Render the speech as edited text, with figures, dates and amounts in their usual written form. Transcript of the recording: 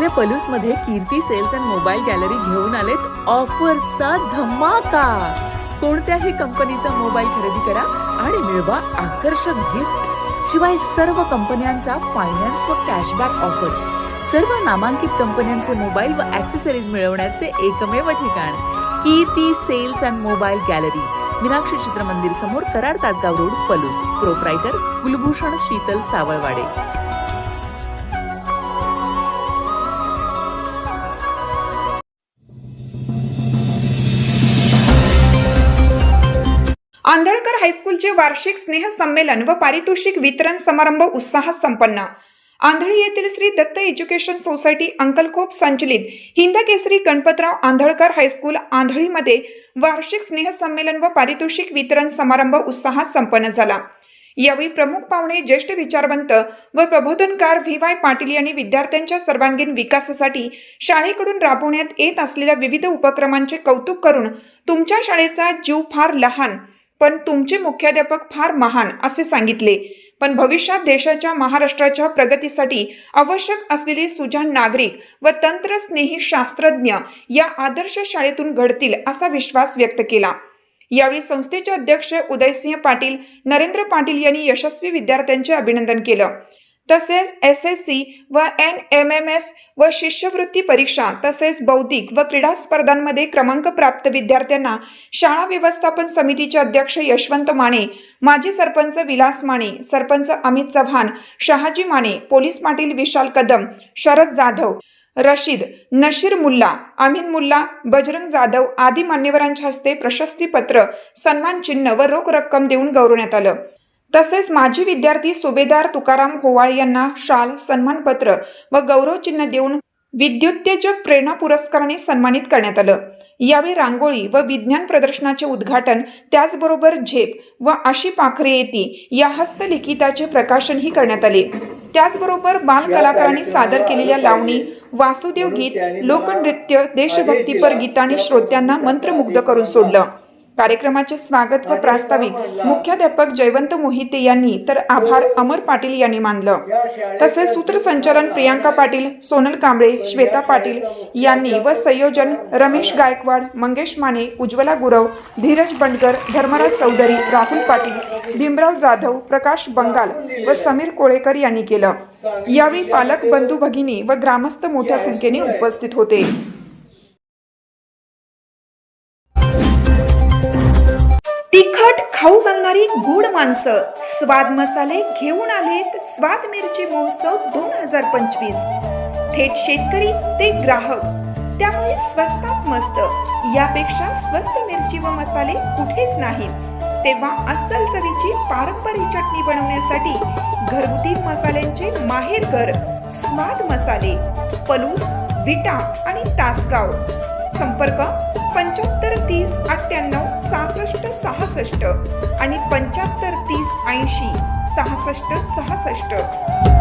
आपल्या पलूसमध्ये कीर्ती sales and mobile gallery घेऊन आलेत ऑफर्सचा धमाका. कोणत्याही कंपनीचा मोबाईल खरेदी करा आणि मिळवा आकर्षक गिफ्ट. शिवाय सर्व कंपन्यांचा फायनान्स व कॅशबॅक ऑफर. सर्व नामांकित कंपन्यांचे मोबाईल व ॲक्सेसरीज मिळवण्याचे एकमेव ठिकाण Kirti sales and mobile gallery, Meenakshi Chitramandir समोर, कराड तासगाव रोड, पलूस. प्रोप्रायटर कुलभूषण शीतल सावळवाडे. आंधळकर हायस्कूलचे वार्षिक स्नेहसंमेलन व पारितोषिक वितरण समारंभ उत्साहात संपन्न. आंधळी येथील श्री दत्त एज्युकेशन सोसायटी अंकलखोप संचलित हिंद केसरी गणपतराव आंधळकर हायस्कूल आंधळीमध्ये वार्षिक स्नेहसंमेलन व पारितोषिक वितरण समारंभ उत्साहात संपन्न झाला. यावेळी प्रमुख पाहुणे ज्येष्ठ विचारवंत व प्रबोधनकार व्ही.वाय. पाटील यांनी विद्यार्थ्यांच्या सर्वांगीण विकासासाठी शाळेकडून राबवण्यात येत असलेल्या विविध उपक्रमांचे कौतुक करून तुमच्या शाळेचा जीव फार लहान पण तुमचे मुख्याध्यापक फार महान असे सांगितले. पण भविष्यात देशाच्या महाराष्ट्राच्या प्रगतीसाठी आवश्यक असलेले सुजाण नागरिक व तंत्रस्नेही शास्त्रज्ञ या आदर्श शाळेतून घडतील असा विश्वास व्यक्त केला. यावेळी संस्थेचे अध्यक्ष उदयसिंह पाटील, नरेंद्र पाटील यांनी यशस्वी विद्यार्थ्यांचे अभिनंदन केलं. तसेच SSC व NMMS व शिष्यवृत्ती परीक्षा तसेच बौद्धिक व क्रीडा स्पर्धांमध्ये क्रमांक प्राप्त विद्यार्थ्यांना शाळा व्यवस्थापन समितीचे अध्यक्ष यशवंत माने, माजी सरपंच विलास माने, सरपंच अमित चव्हाण, शहाजी माने, पोलीस पाटील विशाल कदम, शरद जाधव, रशीद, नशीर मुल्ला, अमीन मुल्ला, बजरंग जाधव आदी मान्यवरांच्या हस्ते प्रशस्तीपत्र, सन्मान चिन्ह व रोख रक्कम देऊन गौरवण्यात आलं. तसेच माजी विद्यार्थी सुभेदार तुकाराम होवाळे यांना शाल, सन्मानपत्र व गौरव चिन्ह देऊन विद्युत्तेजक प्रेरणा पुरस्काराने सन्मानित करण्यात आलं. यावेळी रांगोळी व विज्ञान प्रदर्शनाचे उद्घाटन, त्याचबरोबर झेप व अशी पाखरे येती या हस्तलिखिताचे प्रकाशनही करण्यात आले. त्याचबरोबर बाल कलाकारांनी सादर केलेल्या लावणी, वासुदेव गीत, लोकनृत्य, देशभक्तीपर गीतांनी श्रोत्यांना मंत्रमुग्ध करून सोडलं. कार्यक्रमाचे स्वागत व प्रास्ताविक मुख्याध्यापक जयवंत मोहिते यांनी तर आभार अमर पाटील यांनी मानलं. तसेच सूत्रसंचालन प्रियांका पाटील, सोनल कांबळे, श्वेता पाटील यांनी व संयोजन रमेश गायकवाड, मंगेश माने, उज्ज्वला गुरव, धीरज बंडकर, धर्मराज चौधरी, राहुल पाटील, भीमराव जाधव, प्रकाश बंगाल व समीर कोळेकर यांनी केलं. यावेळी पालक, बंधू भगिनी व ग्रामस्थ मोठ्या संख्येने उपस्थित होते. तिखट खाऊ घालणारी गोड माणसं स्वाद मसाले घेऊन आलेत स्वाद मिरची महोत्सव 2025. थेट शेतकरी ते ग्राहक, त्यामुळे स्वस्तात मस्त. यापेक्षा स्वस्त मिरची व मसाले कुठेच नाहीत. तेव्हा अस्सल चवीची पारंपरिक चटणी बनवण्यासाठी घरगुती मसाल्यांचे माहेरघर स्वाद मसाले, पलूस, विटा आणि तासगाव. संपर्क 75 30 98 66 66 आणि 75 30 80 66 66.